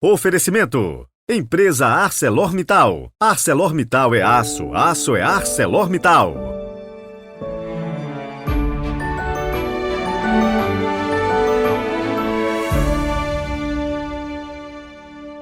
Oferecimento: Empresa ArcelorMittal. ArcelorMittal é aço, aço é ArcelorMittal.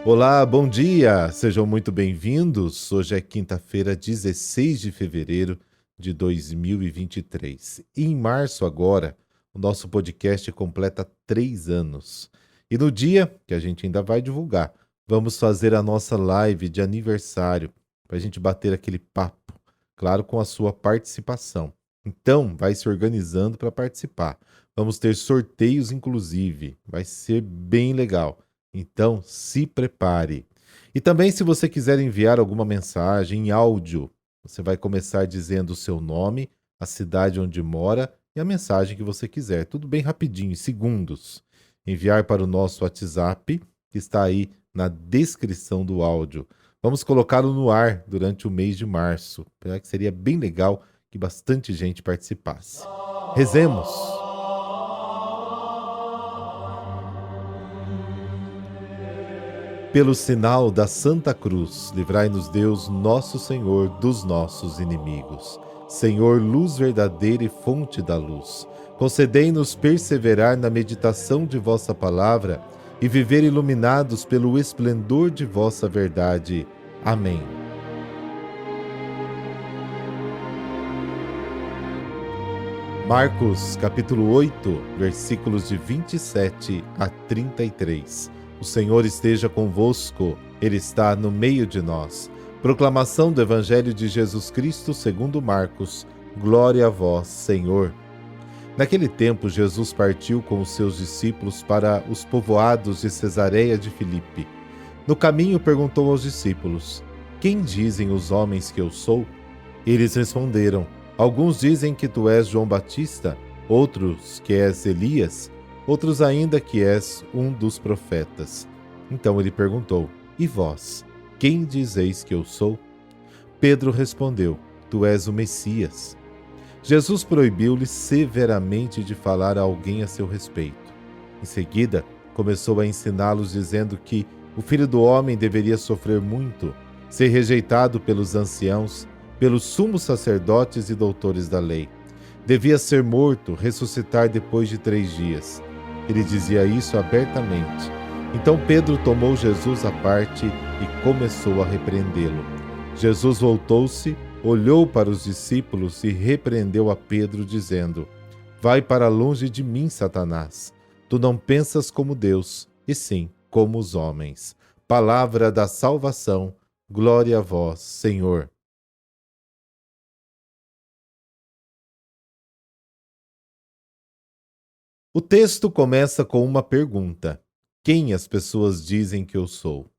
Olá, bom dia! Sejam muito bem-vindos. Hoje é quinta-feira, 16 de fevereiro de 2023. E em março agora, o nosso podcast completa 3 anos. E no dia, que a gente ainda vai divulgar, vamos fazer a nossa live de aniversário, para a gente bater aquele papo, claro, com a sua participação. Então, vai se organizando para participar. Vamos ter sorteios, inclusive. Vai ser bem legal. Então, se prepare. E também, se você quiser enviar alguma mensagem em áudio, você vai começar dizendo o seu nome, a cidade onde mora e a mensagem que você quiser. Tudo bem rapidinho, em segundos. Enviar para o nosso WhatsApp, que está aí na descrição do áudio. Vamos colocá-lo no ar durante o mês de março. Que seria bem legal que bastante gente participasse. Rezemos! Pelo sinal da Santa Cruz, livrai-nos Deus, nosso Senhor, dos nossos inimigos. Senhor, luz verdadeira e fonte da luz, concedei-nos perseverar na meditação de vossa palavra e viver iluminados pelo esplendor de vossa verdade. Amém. Marcos, capítulo 8, versículos de 27 a 33. O Senhor esteja convosco, Ele está no meio de nós. Proclamação do Evangelho de Jesus Cristo segundo Marcos. Glória a vós, Senhor. Naquele tempo, Jesus partiu com os seus discípulos para os povoados de Cesareia de Filipe. No caminho, perguntou aos discípulos: Quem dizem os homens que eu sou? Eles responderam: Alguns dizem que tu és João Batista, outros que és Elias, outros ainda que és um dos profetas. Então ele perguntou: E vós, quem dizeis que eu sou? Pedro respondeu: Tu és o Messias. Jesus proibiu-lhe severamente de falar a alguém a seu respeito. Em seguida, começou a ensiná-los dizendo que o Filho do Homem deveria sofrer muito, ser rejeitado pelos anciãos, pelos sumos sacerdotes e doutores da lei. Devia ser morto, ressuscitar depois de 3 dias. Ele dizia isso abertamente. Então Pedro tomou Jesus à parte e começou a repreendê-lo. Jesus voltou-se, olhou para os discípulos e repreendeu a Pedro, dizendo: Vai para longe de mim, Satanás. Tu não pensas como Deus, e sim como os homens. Palavra da salvação. Glória a vós, Senhor. O texto começa com uma pergunta: Quem as pessoas dizem que eu sou?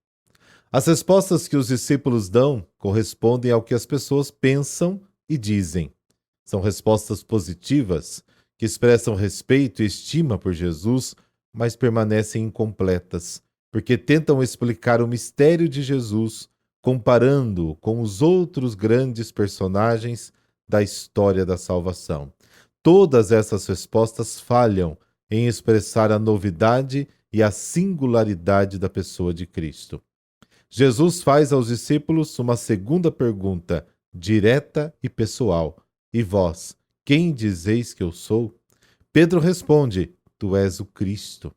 As respostas que os discípulos dão correspondem ao que as pessoas pensam e dizem. São respostas positivas, que expressam respeito e estima por Jesus, mas permanecem incompletas, porque tentam explicar o mistério de Jesus, comparando-o com os outros grandes personagens da história da salvação. Todas essas respostas falham em expressar a novidade e a singularidade da pessoa de Cristo. Jesus faz aos discípulos uma segunda pergunta, direta e pessoal: E vós, quem dizeis que eu sou? Pedro responde: Tu és o Cristo.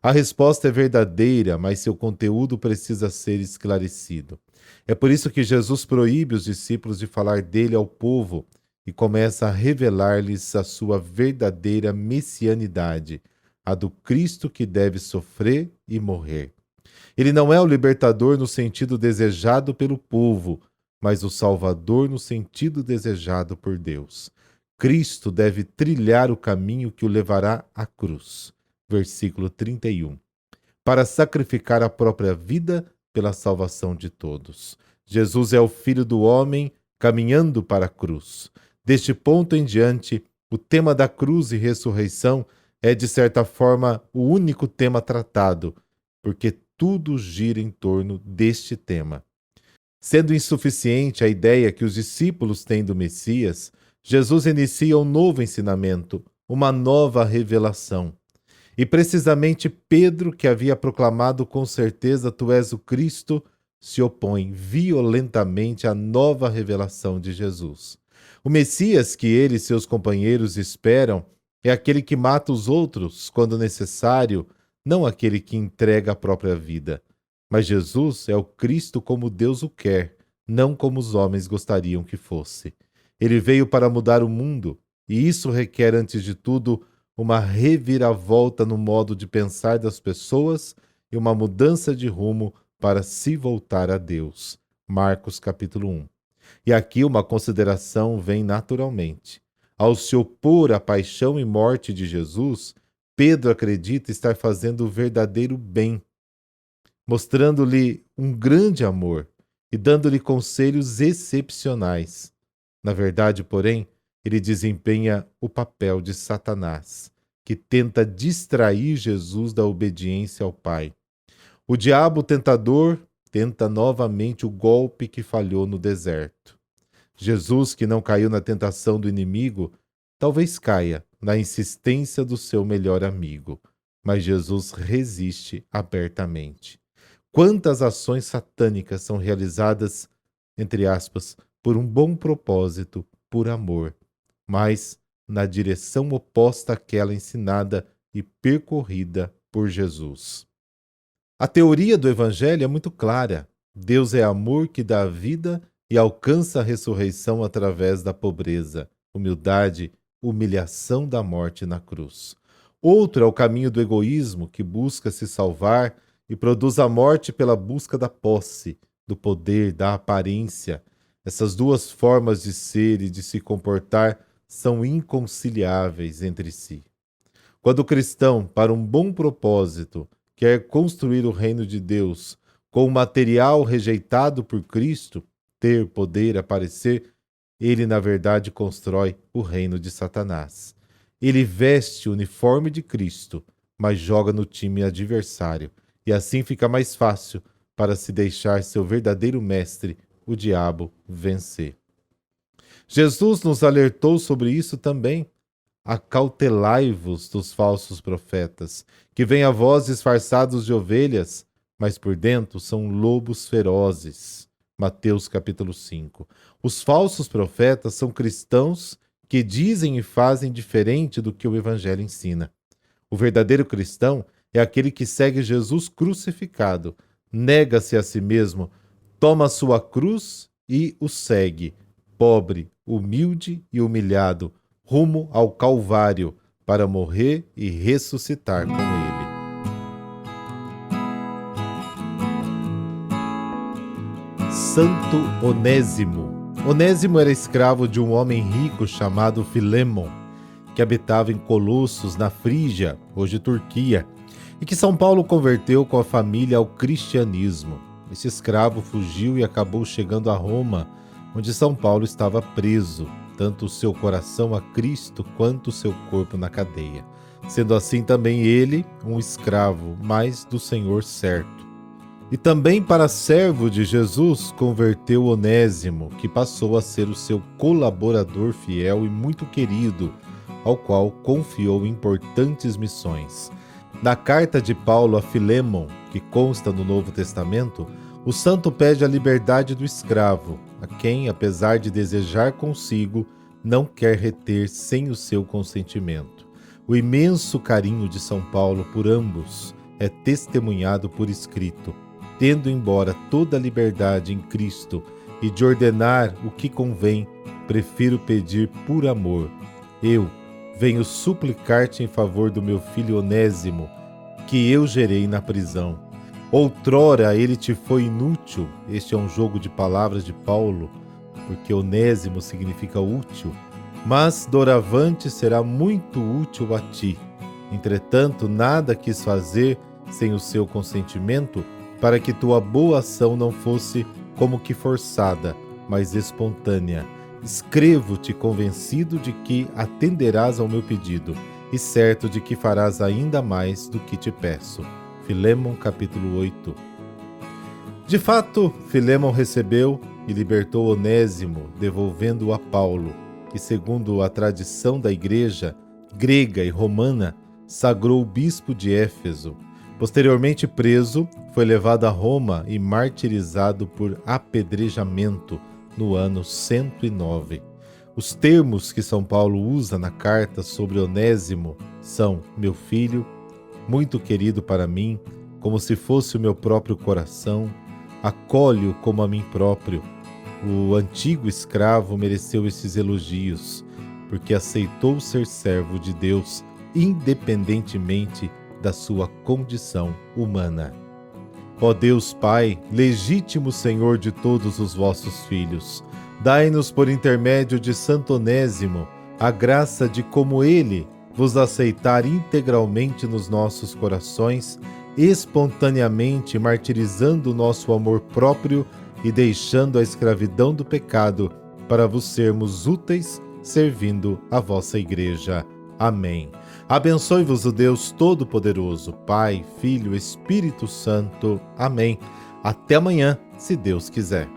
A resposta é verdadeira, mas seu conteúdo precisa ser esclarecido. É por isso que Jesus proíbe os discípulos de falar dele ao povo e começa a revelar-lhes a sua verdadeira messianidade, a do Cristo que deve sofrer e morrer. Ele não é o libertador no sentido desejado pelo povo, mas o Salvador no sentido desejado por Deus. Cristo deve trilhar o caminho que o levará à cruz. Versículo 31. Para sacrificar a própria vida pela salvação de todos. Jesus é o Filho do Homem caminhando para a cruz. Deste ponto em diante, o tema da cruz e ressurreição é, de certa forma, o único tema tratado, porque tudo gira em torno deste tema. Sendo insuficiente a ideia que os discípulos têm do Messias, Jesus inicia um novo ensinamento, uma nova revelação. E precisamente Pedro, que havia proclamado com certeza tu és o Cristo, se opõe violentamente à nova revelação de Jesus. O Messias que ele e seus companheiros esperam é aquele que mata os outros quando necessário, não aquele que entrega a própria vida. Mas Jesus é o Cristo como Deus o quer, não como os homens gostariam que fosse. Ele veio para mudar o mundo, e isso requer, antes de tudo, uma reviravolta no modo de pensar das pessoas e uma mudança de rumo para se voltar a Deus. Marcos capítulo 1. E aqui uma consideração vem naturalmente. Ao se opor à paixão e morte de Jesus, Pedro acredita estar fazendo o verdadeiro bem, mostrando-lhe um grande amor e dando-lhe conselhos excepcionais. Na verdade, porém, ele desempenha o papel de Satanás, que tenta distrair Jesus da obediência ao Pai. O diabo tentador tenta novamente o golpe que falhou no deserto. Jesus, que não caiu na tentação do inimigo, talvez caia na insistência do seu melhor amigo, mas Jesus resiste abertamente. Quantas ações satânicas são realizadas, entre aspas, por um bom propósito, por amor, mas na direção oposta àquela ensinada e percorrida por Jesus. A teoria do Evangelho é muito clara. Deus é amor que dá a vida e alcança a ressurreição através da pobreza, humildade, humilhação da morte na cruz. Outro é o caminho do egoísmo, que busca se salvar e produz a morte pela busca da posse, do poder, da aparência. Essas duas formas de ser e de se comportar são inconciliáveis entre si. Quando o cristão, para um bom propósito, quer construir o reino de Deus com o material rejeitado por Cristo, ter, poder, aparecer, ele na verdade constrói o reino de Satanás. Ele veste o uniforme de Cristo, mas joga no time adversário, e assim fica mais fácil para se deixar seu verdadeiro mestre, o diabo, vencer. Jesus nos alertou sobre isso também. Acautelai-vos dos falsos profetas, que vêm a vós disfarçados de ovelhas, mas por dentro são lobos ferozes. Mateus capítulo 5. Os falsos profetas são cristãos que dizem e fazem diferente do que o Evangelho ensina. O verdadeiro cristão é aquele que segue Jesus crucificado, nega-se a si mesmo, toma sua cruz e o segue, pobre, humilde e humilhado, rumo ao Calvário, para morrer e ressuscitar com ele. Santo Onésimo. Onésimo era escravo de um homem rico chamado Filémon, que habitava em Colossos, na Frígia, hoje Turquia, e que São Paulo converteu com a família ao cristianismo. Esse escravo fugiu e acabou chegando a Roma, onde São Paulo estava preso, tanto o seu coração a Cristo quanto o seu corpo na cadeia. Sendo assim também ele um escravo, mas do Senhor certo. E também para servo de Jesus converteu Onésimo, que passou a ser o seu colaborador fiel e muito querido, ao qual confiou importantes missões. Na carta de Paulo a Filémon, que consta no Novo Testamento, o santo pede a liberdade do escravo, a quem, apesar de desejar consigo, não quer reter sem o seu consentimento. O imenso carinho de São Paulo por ambos é testemunhado por escrito, tendo embora toda a liberdade em Cristo e de ordenar o que convém, prefiro pedir por amor. Eu venho suplicar-te em favor do meu filho Onésimo, que eu gerei na prisão. Outrora ele te foi inútil, este é um jogo de palavras de Paulo, porque Onésimo significa útil, mas doravante será muito útil a ti. Entretanto, nada quis fazer sem o seu consentimento, para que tua boa ação não fosse como que forçada, mas espontânea. Escrevo-te convencido de que atenderás ao meu pedido, e certo de que farás ainda mais do que te peço. Filémon capítulo 8. De fato, Filémon recebeu e libertou Onésimo, devolvendo-o a Paulo, que segundo a tradição da igreja grega e romana, sagrou o bispo de Éfeso. Posteriormente preso, foi levado a Roma e martirizado por apedrejamento no ano 109. Os termos que São Paulo usa na carta sobre Onésimo são meu filho, muito querido para mim, como se fosse o meu próprio coração, acolho como a mim próprio. O antigo escravo mereceu esses elogios, porque aceitou ser servo de Deus, independentemente da sua condição humana. Ó Deus Pai, legítimo Senhor de todos os vossos filhos, dai-nos por intermédio de Santo Onésimo a graça de, como ele, vos aceitar integralmente nos nossos corações, espontaneamente martirizando o nosso amor próprio e deixando a escravidão do pecado, para vos sermos úteis, servindo a vossa Igreja. Amém. Abençoe-vos o Deus Todo-Poderoso, Pai, Filho, Espírito Santo. Amém. Até amanhã, se Deus quiser.